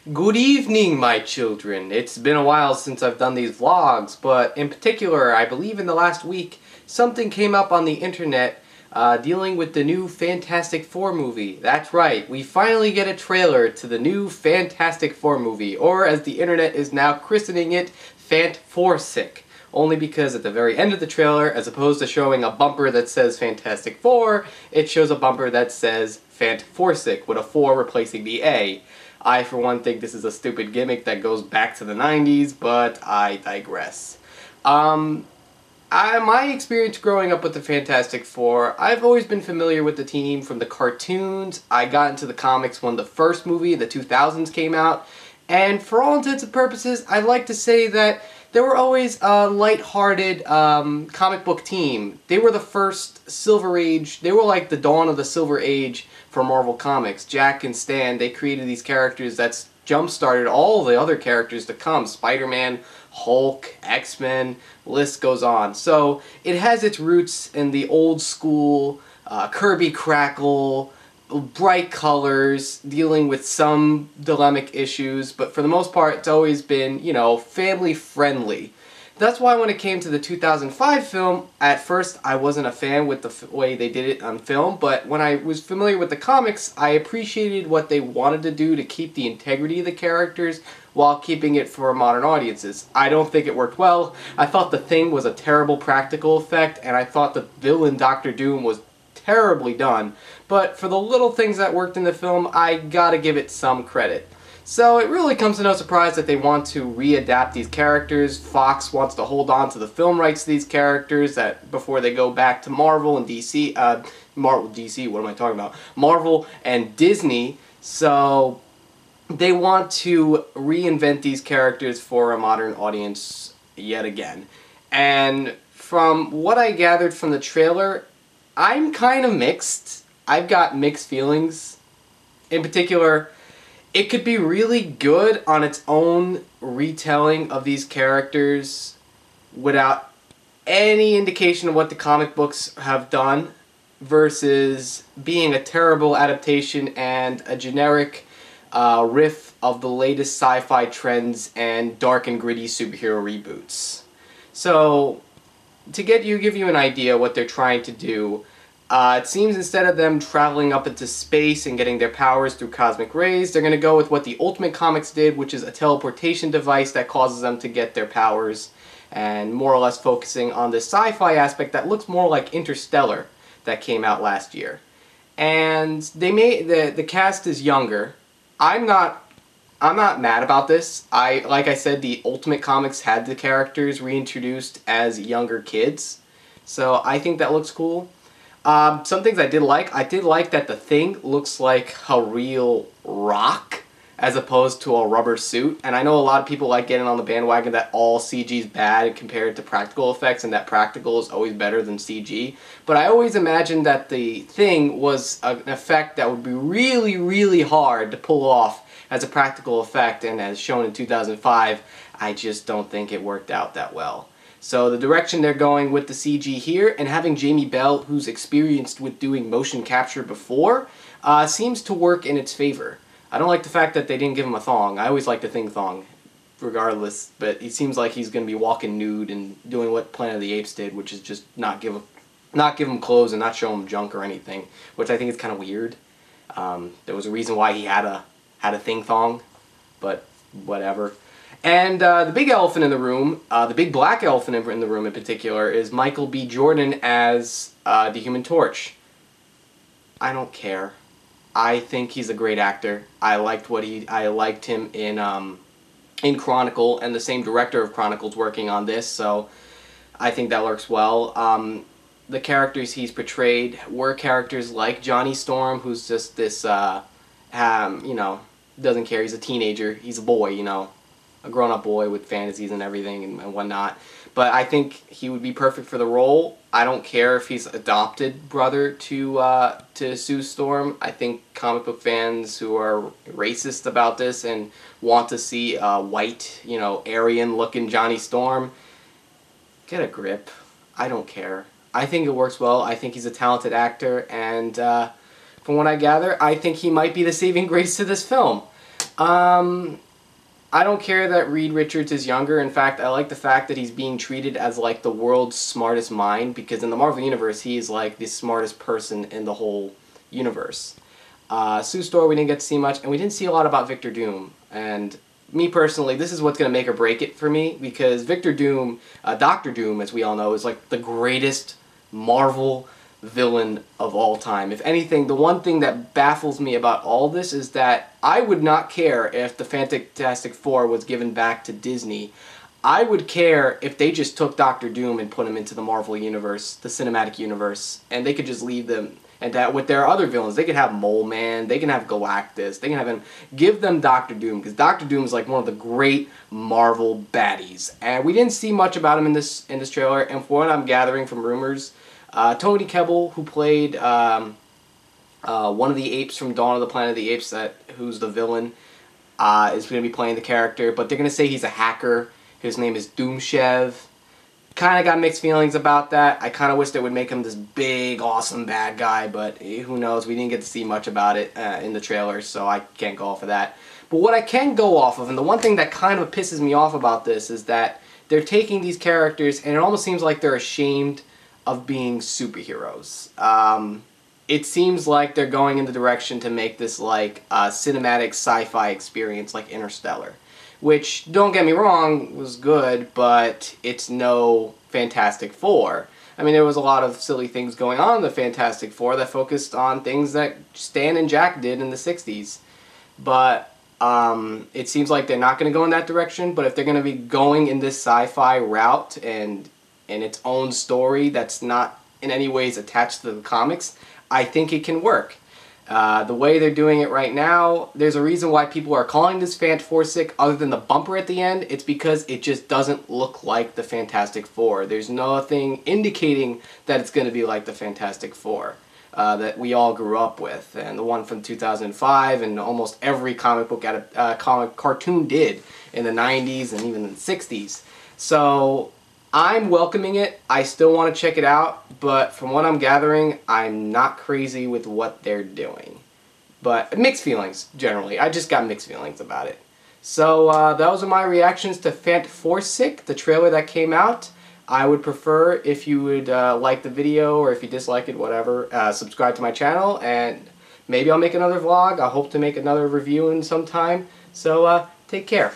Good evening, my children. It's been a while since I've done these vlogs, but in particular, I believe in the last week, something came up on the internet dealing with the new Fantastic Four movie. That's right, we finally get a trailer to the new Fantastic Four movie, or as the internet is now christening it, Fant-Four-Stic. Only because at the very end of the trailer, as opposed to showing a bumper that says Fantastic Four, it shows a bumper that says Fant-Four-Stic with a 4 replacing the A. I, for one, think this is a stupid gimmick that goes back to the 90s, but I digress. My experience growing up with the Fantastic Four, I've always been familiar with the team from the cartoons. I got into the comics when the first movie in the 2000s came out, and for all intents and purposes, I'd like to say that they were always a light-hearted comic book team. They were the first Silver Age, they were like the dawn of the Silver Age for Marvel Comics. Jack and Stan, they created these characters that jump-started all the other characters to come. Spider-Man, Hulk, X-Men, list goes on. So it has its roots in the old school, Kirby Crackle, bright colors, dealing with some dilemmic issues, but for the most part it's always been, you know, family friendly. That's why when it came to the 2005 film, at first I wasn't a fan with the way they did it on film, but when I was familiar with the comics, I appreciated what they wanted to do to keep the integrity of the characters while keeping it for modern audiences. I don't think it worked well. I thought the Thing was a terrible practical effect, and I thought the villain Doctor Doom was terribly done, but for the little things that worked in the film, I gotta give it some credit. So it really comes to no surprise that they want to readapt these characters. Fox wants to hold on to the film rights to these characters before they go back to Marvel and DC, what am I talking about? Marvel and Disney, so they want to reinvent these characters for a modern audience yet again. And from what I gathered from the trailer, I'm kind of mixed. I've got mixed feelings. In particular, it could be really good on its own retelling of these characters without any indication of what the comic books have done versus being a terrible adaptation and a generic riff of the latest sci-fi trends and dark and gritty superhero reboots. So, to give you an idea what they're trying to do, it seems instead of them traveling up into space and getting their powers through cosmic rays, they're going to go with what the Ultimate Comics did, which is a teleportation device that causes them to get their powers, and more or less focusing on the sci-fi aspect that looks more like Interstellar that came out last year. And they the cast is younger. I'm not mad about this. Like I said, the Ultimate Comics had the characters reintroduced as younger kids, so I think that looks cool. Some things I did like that the Thing looks like a real rock as opposed to a rubber suit, and I know a lot of people like getting on the bandwagon that all CG is bad compared to practical effects and that practical is always better than CG, but I always imagined that the Thing was an effect that would be really, really hard to pull off as a practical effect, and as shown in 2005, I just don't think it worked out that well. So the direction they're going with the CG here, and having Jamie Bell, who's experienced with doing motion capture before, seems to work in its favor. I don't like the fact that they didn't give him a thong. I always like the Thing thong, regardless, but it seems like he's going to be walking nude and doing what Planet of the Apes did, which is just not give him clothes and not show him junk or anything, which I think is kind of weird. There was a reason why he had a Thing thong, but whatever. And the big elephant in the room, the big black elephant in the room in particular, is Michael B. Jordan as the Human Torch. I don't care. I think he's a great actor. I liked him in Chronicle, and the same director of Chronicle's working on this, so I think that works well. The characters he's portrayed were characters like Johnny Storm, who's just this, you know, doesn't care. He's a teenager. He's a boy, you know. A grown-up boy with fantasies and everything and whatnot. But I think he would be perfect for the role. I don't care if he's adopted brother to Sue Storm. I think comic book fans who are racist about this and want to see a white, you know, Aryan-looking Johnny Storm, get a grip. I don't care. I think it works well. I think he's a talented actor, and from what I gather, I think he might be the saving grace to this film. I don't care that Reed Richards is younger. In fact, I like the fact that he's being treated as like the world's smartest mind, because in the Marvel Universe, he is like the smartest person in the whole universe. Sue Storr, we didn't get to see much, and we didn't see a lot about Victor Doom. And me personally, this is what's going to make or break it for me, because Victor Doom, Doctor Doom, as we all know, is like the greatest Marvel villain of all time. If anything, the one thing that baffles me about all this is that I would not care if the Fantastic Four was given back to Disney. I would care if they just took Doctor Doom and put him into the Marvel Universe, the cinematic universe, and they could just leave them. And that with their other villains, they could have Mole Man, they can have Galactus, they can have him. Give them Doctor Doom, because Doctor Doom is like one of the great Marvel baddies. And we didn't see much about him in this trailer, and from what I'm gathering from rumors, Tony Kebbell, who played one of the apes from Dawn of the Planet of the Apes, who's the villain, is going to be playing the character. But they're going to say he's a hacker. His name is Doomshev. Kind of got mixed feelings about that. I kind of wish they would make him this big, awesome bad guy, but who knows? We didn't get to see much about it in the trailer, so I can't go off of that. But what I can go off of, and the one thing that kind of pisses me off about this, is that they're taking these characters, and it almost seems like they're ashamed of being superheroes. It seems like they're going in the direction to make this like a cinematic sci-fi experience like Interstellar, which, don't get me wrong, was good, but it's no Fantastic Four. I mean, there was a lot of silly things going on in the Fantastic Four that focused on things that Stan and Jack did in the 60s. But it seems like they're not going to go in that direction, but if they're going to be going in this sci-fi route and in its own story that's not in any ways attached to the comics, I think it can work. The way they're doing it right now, there's a reason why people are calling this Fant-Four-Stic, other than the bumper at the end. It's because it just doesn't look like the Fantastic Four. There's nothing indicating that it's going to be like the Fantastic Four that we all grew up with, and the one from 2005, and almost every comic book comic cartoon did in the 90s and even in the 60s. So I'm welcoming it. I still want to check it out, but from what I'm gathering, I'm not crazy with what they're doing. But mixed feelings, generally. I just got mixed feelings about it. So those are my reactions to Fant-Four-Stic, the trailer that came out. I would prefer if you would like the video, or if you dislike it, whatever, subscribe to my channel, and maybe I'll make another vlog. I hope to make another review in some time. So take care.